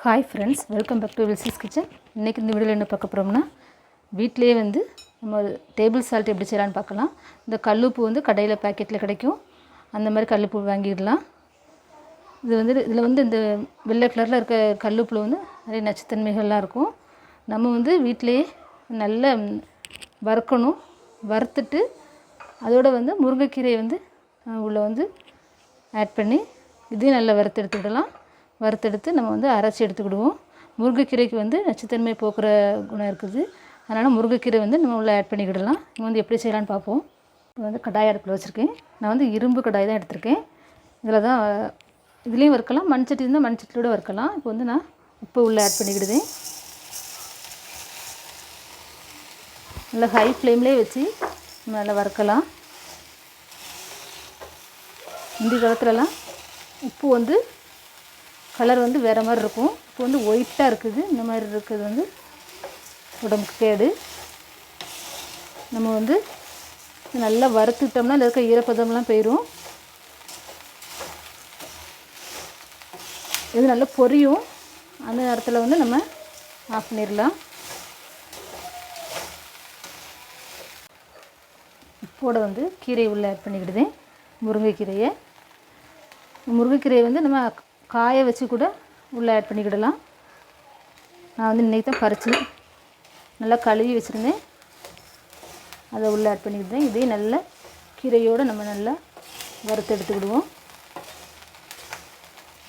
Hi friends, welcome back to வில்சிஸ் kitchen. இன்றைக்கி இந்த வீடியோவில் என்ன பார்க்க போகிறோம்னா, வீட்டிலேயே வந்து நம்ம டேபிள் சால்ட் எப்படி செய்யலான்னு பார்க்கலாம். இந்த கல்லுப்பு வந்து கடையில் பேக்கெட்டில் கிடைக்கும். அந்த மாதிரி கல்லுப்பு வாங்கிடலாம். இதில் வந்து இந்த வெள்ளை கலரில் இருக்க கல்லுப்பில் வந்து நிறைய நச்சுத்தன்மைகள்லாம் இருக்கும். நம்ம வந்து வீட்டிலையே நல்லா வறுக்கணும். வறுத்துட்டு அதோடு வந்து முருங்கைக்கீரையை வந்து உள்ளே வந்து ஆட் பண்ணி இதையும் நல்லா வறுத்து எடுத்துக்கிடலாம். வறுத்தெடுத்து நம்ம வந்து அரைச்சி எடுத்துக்கிடுவோம். முருங்கைக்கீரைக்கு வந்து நச்சுத்தன்மை போக்குற குணம் இருக்குது. அதனால் முருங்கைக்கீரை வந்து நம்ம உள்ளே ஆட் பண்ணிக்கிடலாம். நம்ம வந்து எப்படி செய்யலான்னு பார்ப்போம். இப்போ வந்து கடாய் அடுப்பில் வச்சுருக்கேன். நான் வந்து இரும்பு கடாய் தான் எடுத்திருக்கேன். இதில் தான் இதுலேயும் வறுக்கலாம், மண்சட்டி இருந்தால் மண்சட்டியோடு வறுக்கலாம். இப்போ வந்து நான் உப்பு உள்ளே ஆட் பண்ணிக்கிடுவேன். நல்லா ஹை ஃப்ளேம்லேயே வச்சு நல்லா வறுக்கலாம். இந்த காலத்துலலாம் உப்பு வந்து கலர் வந்து வேறு மாதிரி இருக்கும். இப்போ வந்து ஒயிட்டாக இருக்குது. இந்த மாதிரி இருக்கிறது வந்து உடம்புக்கு கேடு. நம்ம வந்து நல்லா வறுத்துட்டோம்னா அதில் இருக்க ஈரப்பதம்லாம் போயிடும். இது நல்லா பொரியும். அந்த நேரத்தில் வந்து நம்ம ஆஃப் பண்ணிடலாம். இப்போட வந்து கீரையை உள்ளே ஆட் பண்ணிக்கிடுதேன். முருங்கைக்கீரையை வந்து நம்ம காய வச்சு கூட உள்ளே ஆட் பண்ணிக்கிடலாம். நான் வந்து இன்றைக்கி தான் பறித்து நல்லா கழுவி வச்சுருந்தேன். அதை உள்ளே ஆட் பண்ணிக்கிட்டேன். இதே நல்ல கீரையோடு நம்ம நல்லா வறுத்து எடுத்துக்கிடுவோம்.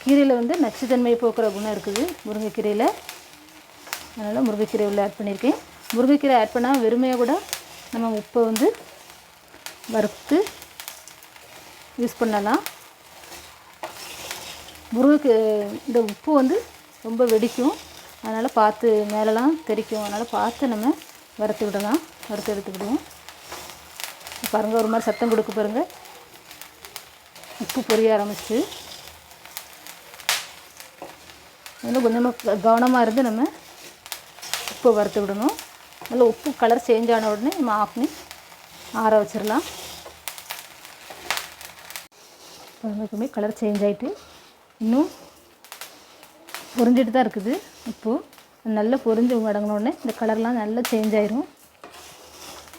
கீரையில் வந்து நச்சுத்தன்மை போக்குற குணம் இருக்குது முருங்கைக்கீரையில். அதனால் முருங்கைக்கீரை உள்ளே ஆட் பண்ணியிருக்கேன். முருங்கைக்கீரை ஆட் பண்ணால் வெறுமையாக கூட நம்ம உப்பை வந்து வறுத்து யூஸ் பண்ணலாம். இந்த உப்பு வந்து ரொம்ப வெடிக்கும். அதனால் பார்த்து மேலெலாம் தெரிக்கும். அதனால் பார்த்து நம்ம வறுத்து எடுத்துக்கிடுவோம். பாருங்கள், ஒரு மாதிரி சத்தம் கொடுக்க பாருங்கள். உப்பு பொரிய ஆரம்பிச்சு. அதில் கொஞ்சமாக கவனமாக இருந்து நம்ம உப்பை வறுத்து விடணும். நல்லா உப்பு கலர் சேஞ்ச் ஆன உடனே நம்ம ஆஃப் பண்ணி ஆற வச்சிடலாம். எப்பவுமே கலர் சேஞ்ச் ஆகிட்டு இன்னும் பொரிஞ்சிட்டு தான் இருக்குது. இப்போது நல்லா பொரிஞ்சு அடங்கினோடனே இந்த கலர்லாம் நல்லா சேஞ்ச் ஆயிரும்.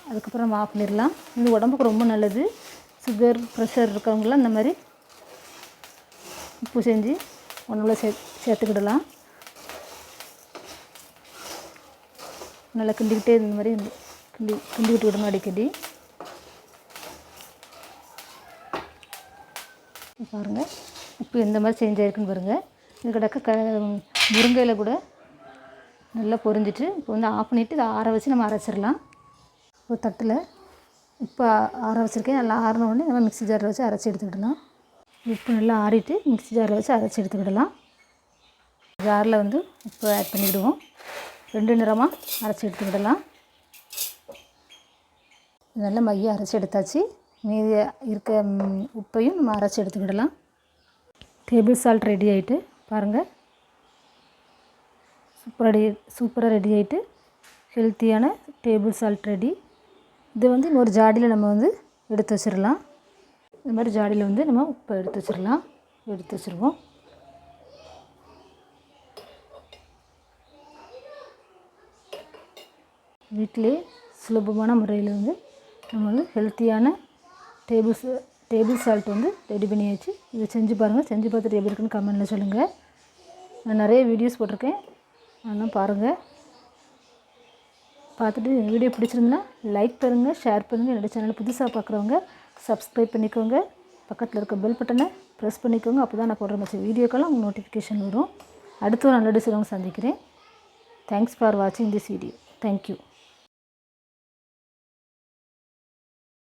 அதுக்கப்புறம் நம்ம ஆஃப் பண்ணிடலாம். இது உடம்புக்கு ரொம்ப நல்லது. சுகர், ப்ரெஷர் இருக்கவங்களாம் இந்த மாதிரி உப்பு செஞ்சு உணவுல சேர்த்துக்கிடலாம். நல்லா கிண்டிக்கிட்டே இந்த மாதிரி கிண்டி விட்டுக்கிடணும் அடிக்கடி. பாருங்கள், உப்பு எந்த மாதிரி சேஞ்ச் ஆகிருக்குன்னு பாருங்கள். இது கிடக்க முருங்கையில் கூட நல்லா பொரிஞ்சிட்டு இப்போ வந்து ஆஃப் பண்ணிவிட்டு இதை ஆற வச்சு நம்ம அரைச்சிடலாம். ஒரு தட்டில் உப்பு ஆற வச்சுருக்கேன். நல்லா ஆறினோடனே நம்ம மிக்ஸி ஜாரில் வச்சு அரைச்சி எடுத்துக்கிடலாம். உப்பு நல்லா ஆறிட்டு மிக்ஸி ஜாரில் வச்சு அரைச்சி எடுத்துக்கிடலாம். ஜாரில் வந்து உப்பு ஆட் பண்ணிக்கிடுவோம். 2 நிறமாக அரைச்சி எடுத்துக்கிடலாம். நல்லா மைய அரைச்சி எடுத்தாச்சு. மீதி இருக்க உப்பையும் நம்ம அரைச்சி எடுத்துக்கிடலாம். டேபிள் சால்ட் ரெடி ஆகிட்டு பாருங்கள், சூப்பராக ரெடி ஆகிட்டு ஹெல்த்தியான டேபிள் சால்ட் ரெடி. இது வந்து ஒரு ஜாடியில் நம்ம வந்து எடுத்து வச்சிடலாம். இந்த மாதிரி ஜாடியில் வந்து நம்ம உப்பை எடுத்து வச்சுருவோம். வீட்டிலே சுலபமான முறையில் வந்து நம்ம வந்து ஹெல்த்தியான டேபிள் சால்ட் வந்து ரெடி பண்ணியாச்சு. இதை செஞ்சு பாருங்கள். செஞ்சு பார்த்துட்டு எப்படி இருக்குன்னு கமெண்ட்டில் சொல்லுங்கள். நான் நிறைய வீடியோஸ் போட்டிருக்கேன், அதெல்லாம் பாருங்கள். பார்த்துட்டு வீடியோ பிடிச்சிருந்தா லைக் பண்ணுங்கள், ஷேர் பண்ணுங்கள். என்னோடய சேனலை புதுசாக பார்க்குறவங்க சப்ஸ்கிரைப் பண்ணிக்கோங்க. பக்கத்தில் இருக்க பெல் பட்டனை ப்ரெஸ் பண்ணிக்கோங்க. அப்போ தான் நான் போடுற மாதிரி வீடியோக்கெல்லாம் உங்களுக்கு நோட்டிஃபிகேஷன் வரும். அடுத்து ஒரு நல்ல டிசைன் சந்திக்கிறேன். தேங்க்ஸ் ஃபார் வாட்சிங் திஸ் வீடியோ. தேங்க்யூ.